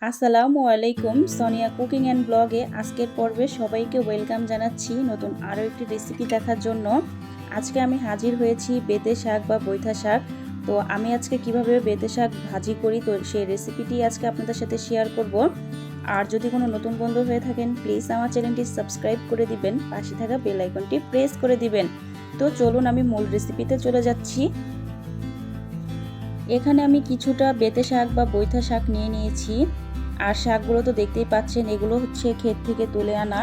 আসসালামু আলাইকুম। Sonia cooking and ব্লগে আজকের পর্বে সবাইকে ওয়েলকাম জানাচ্ছি নতুন আরও একটি রেসিপি দেখার জন্য। আজকে আমি হাজির হয়েছি বেতে শাক বা বৈথা শাক। তো আমি আজকে কিভাবে বেতে শাক ভাজি করি তো সেই রেসিপিটি আজকে আপনাদের সাথে শেয়ার করব। আর যদি কোনো নতুন বন্ধু হয়ে থাকেন প্লিজ আমার চ্যানেলটি সাবস্ক্রাইব করে দিবেন, পাশে থাকা বেল আইকনটি প্রেস করে দিবেন। তো চলুন আমি মূল রেসিপিতে চলে যাচ্ছি। এখানে আমি কিছুটা বেতে শাক বা বৈথা শাক নিয়ে নিয়েছি। আর শাকগুলো তো দেখতেই পাচ্ছেন, এগুলো হচ্ছে ক্ষেত থেকে তুলে আনা,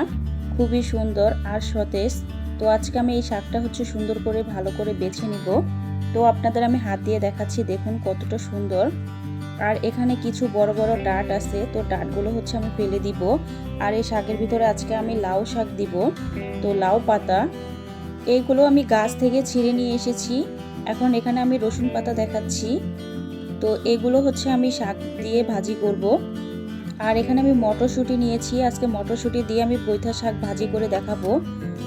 খুবই সুন্দর আর সতেজ। তো আজকে আমি এই শাকটা হচ্ছে সুন্দর করে ভালো করে বেছে নিব। তো আপনাদের আমি হাত দিয়ে দেখাচ্ছি, দেখুন কতটা সুন্দর। আর এখানে কিছু বড় বড় ডাঁট আছে, তো ডাঁটগুলো হচ্ছে আমি ফেলে দিব। আর এই শাকের ভিতরে আজকে আমি লাউ শাক দিব, তো লাউ পাতা এইগুলো আমি গাছ থেকে ছিঁড়ে নিয়ে এসেছি। এখন এখানে আমি রসুন পাতা দেখাচ্ছি, তো এগুলো হচ্ছে আমি শাক দিয়ে ভাজি করব। আর এখানে আমি মটরশুঁটি নিয়েছি, আজকে মটরশুঁটি দিয়ে আমি বৈথা শাক ভাজি করে দেখাবো।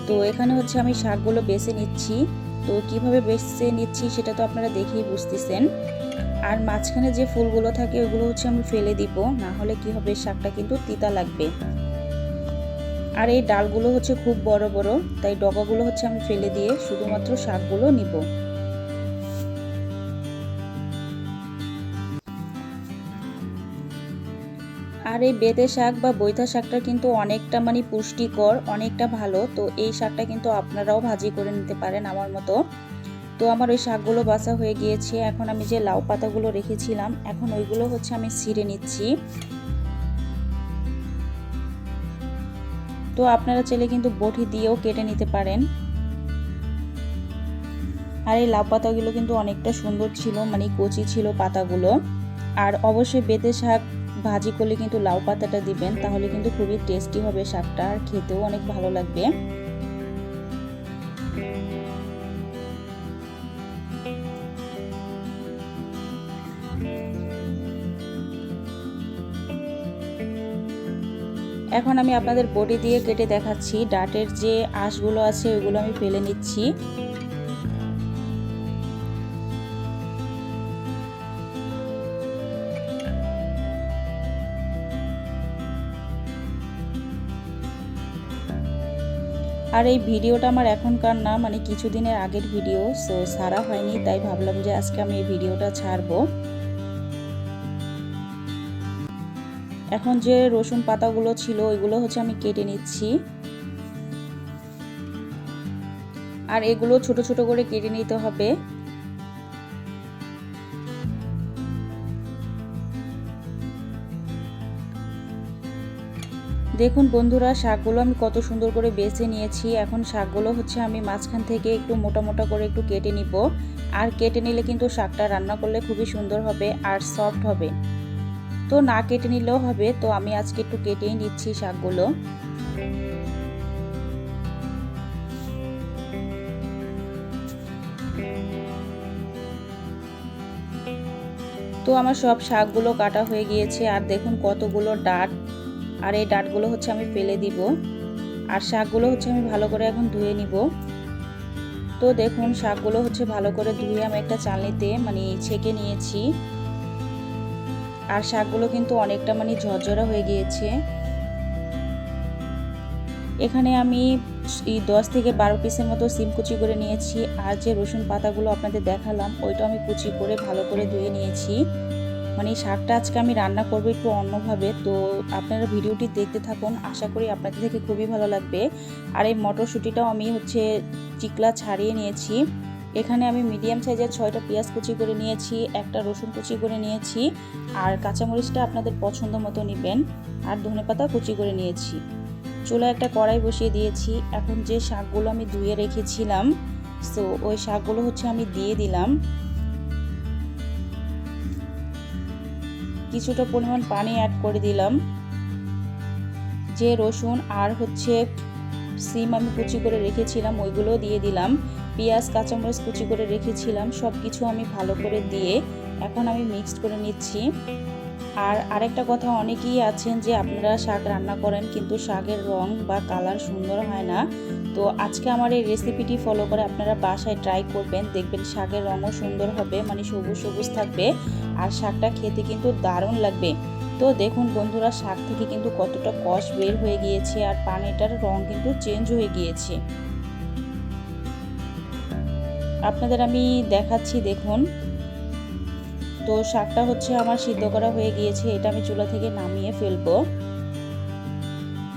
তো এখানে হচ্ছে আমি শাকগুলো বেছে নিচ্ছি। তো কিভাবে বেছে নিচ্ছি সেটা তো আপনারা দেখেই বুঝতেছেন। আর মাঝখানে যে ফুলগুলো থাকে ওগুলো হচ্ছে আমি ফেলে দিব, না হলে কি হবে শাকটা কিন্তু তিতা লাগবে। আর এই ডালগুলো হচ্ছে খুব বড় বড়, তাই ডগাগুলো হচ্ছে আমি ফেলে দিয়ে শুধুমাত্র শাকগুলো নিব। আর এই বেতে শাক বা বৈথা শাকটা কিন্তু অনেকটা পুষ্টিকর, অনেকটা ভালো। তো এই শাকটা কিন্তু আপনারাও ভাজি করে নিতে পারেন আমার মতো। তো আমার ওই শাকগুলো বাছা হয়ে গিয়েছে। এখন আমি যে লাউ পাতাগুলো রেখেছিলাম এখন ওইগুলো হচ্ছে আমি ছিঁড়ে নিচ্ছি। তো আপনারা চাইলে কিন্তু বটি দিয়েও কেটে নিতে পারেন। আর এই লাউ পাতাগুলো কিন্তু অনেকটা সুন্দর ছিল, কচি ছিল পাতাগুলো। আর অবশ্যই বেতে শাক ভাজি করলে কিন্তু লাউ পাতাটা দিবেন, তাহলে কিন্তু খুবই টেস্টি হবে শাকটা, আর খেতেও অনেক ভালো লাগবে। এখন আমি আপনাদের বটি দিয়ে কেটে দেখাচ্ছি। ডাঁটের যে আঁশগুলো আছে ওইগুলো আমি ফেলে নিচ্ছি। আর এই ভিডিওটা আমার এখনকার না, কিছুদিনের আগের ভিডিও, সো ছাড়া হয়নি, তাই ভাবলাম যে আজকে আমি এই ভিডিওটা ছাড়বো। এখন যে রসুন পাতাগুলো ছিল ওইগুলো হচ্ছে আমি কেটে নিচ্ছি। আর এগুলো ছোট ছোট করে কেটে নিতে হবে। দেখুন বন্ধুরা, শাকগুলো আমি কত সুন্দর করে বেছে নিয়েছি। এখন শাকগুলো হচ্ছে আমি মাঝখান থেকে একটু মোটা মোটা করে একটু কেটে নিব। আর কেটে নিলে কিন্তু শাকটা রান্না করলে খুবই সুন্দর হবে আর সফট হবে। তো না কেটে নিলেও হবে, তো আমি আজকে একটু কেটেই নিচ্ছি শাকগুলো। তো আমার সব শাকগুলো কাটা হয়ে গিয়েছে। আর দেখুন কতগুলো ডাঁট, আর এই ডাঁটগুলো হচ্ছে আমি ফেলে দিব। আর শাকগুলো হচ্ছে আমি ভালো করে এখন ধুয়ে নিব। তো দেখুন শাকগুলো হচ্ছে ভালো করে ধুয়ে আমি একটা চালনিতে ছেঁকে নিয়েছি। আর শাকগুলো কিন্তু অনেকটা ঝরঝরা হয়ে গিয়েছে। এখানে আমি 10 থেকে 12 পিসের মতো সিম কুচি করে নিয়েছি। আর যে রসুন পাতাগুলো আপনাদের দেখালাম ওইটা আমি কুচি করে ভালো করে ধুয়ে নিয়েছি। শাকটা আজকে আমি রান্না করব একটু অন্যভাবে, তো আপনারা ভিডিওটি দেখতে থাকুন, আশা করি আপনাদের থেকে খুবই ভালো লাগবে। আর এই মটরশুঁটিটাও আমি হচ্ছে চিকলা ছাড়িয়ে নিয়েছি। এখানে আমি মিডিয়াম সাইজের 6টা পেঁয়াজ কুচি করে নিয়েছি, একটা রসুন কুচি করে নিয়েছি। আর কাঁচামরিচটা আপনাদের পছন্দ মতো নেবেন। আর ধনেপাতা কুচি করে নিয়েছি। চুলায় একটা কড়াই বসিয়ে দিয়েছি। এখন যে শাকগুলো আমি ধুয়ে রেখেছিলাম, সো ওই শাকগুলো হচ্ছে আমি দিয়ে দিলাম। কিছুটা পরিমাণ পানি অ্যাড করে দিলাম। যে রসুন আর হচ্ছে সিম আমি কুচি করে রেখেছিলাম ওইগুলো দিয়ে দিলাম। পেঁয়াজ কাঁচামরিচ কুচি করে রেখেছিলাম, সব কিছু আমি ভালো করে দিয়ে এখন আমি মিক্সড করে নিচ্ছি। আর আরেকটা কথা, অনেকেই আছেন যে আপনারা শাক রান্না করেন কিন্তু শাকের রং বা কালার সুন্দর হয় না। তো আজকে আমার এই রেসিপিটি ফলো করে আপনারা বাসায় ট্রাই করবেন, দেখবেন শাকের রঙও সুন্দর হবে, সবুজ সবুজ থাকবে। আর শাকটা খেতে কিন্তু দারুণ লাগবে। তো দেখুন বন্ধুরা, শাক থেকে কিন্তু কতটা কষ বের হয়ে গিয়েছে আর পানিটার রং কিন্তু চেঞ্জ হয়ে গিয়েছে। আপনাদের আমি দেখাচ্ছি, দেখুন। তো শাকটা হচ্ছে আমার সিদ্ধ করা হয়ে গিয়েছে, এটা আমি চুলা থেকে নামিয়ে ফেলবো।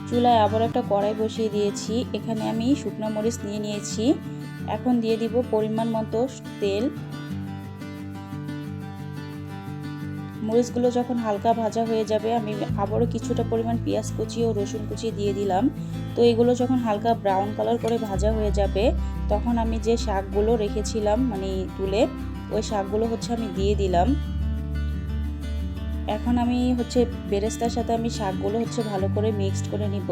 চুলায় আবার একটা কড়াই বসিয়ে দিয়েছি, এখানে আমি শুকনো মরিচ নিয়ে নিয়েছি। এখন দিয়ে দিব পরিমাণ মতো তেল। মরিচগুলো যখন হালকা ভাজা হয়ে যাবে, আমি আবারও কিছুটা পরিমাণ পেঁয়াজ কুচি ও রসুন কুচি দিয়ে দিলাম। তো এগুলো যখন হালকা ব্রাউন কালার করে ভাজা হয়ে যাবে, তখন আমি যে শাকগুলো রেখেছিলাম মানে তুলে, ওই শাকগুলো হচ্ছে আমি দিয়ে দিলাম। এখন আমি হচ্ছে বেরেস্তার সাথে আমি শাকগুলো হচ্ছে ভালো করে মিক্সড করে নিব।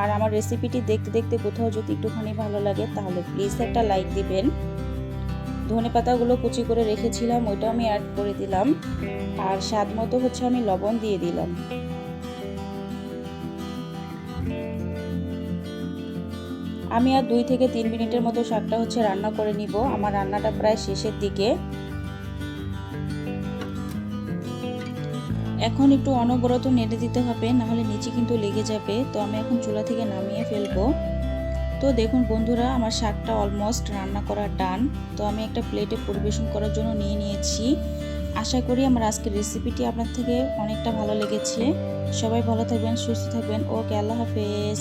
আর আমার রেসিপিটি দেখতে দেখতে কোথাও যদি একটুখানি ভালো লাগে তাহলে প্লিজ একটা লাইক দিবেন। ধনেপাতাগুলো কুচি করে রেখেছিলাম, ওইটা আমি অ্যাড করে দিলাম। আর স্বাদ মতো হচ্ছে আমি লবণ দিয়ে দিলাম। আমি আর 2 থেকে 3 মিনিটের মতো শাকটা হচ্ছে রান্না করে নিব। আমার রান্নাটা প্রায় শেষের দিকে। এখন একটু অনবরত নেড়ে দিতে হবে, নাহলে নিচে কিন্তু লেগে যাবে। তো আমি এখন চুলা থেকে নামিয়ে ফেলবো। তো দেখুন বন্ধুরা, আমার শাকটা অলমোস্ট রান্না করা ডান। তো আমি একটা প্লেটে পরিবেশন করার জন্য নিয়ে নিয়েছি। আশা করি আমার আজকের রেসিপিটি আপনার থেকে অনেকটা ভালো লেগেছে। সবাই ভালো থাকবেন, সুস্থ থাকবেন। ওকে, আল্লাহ হাফেজ।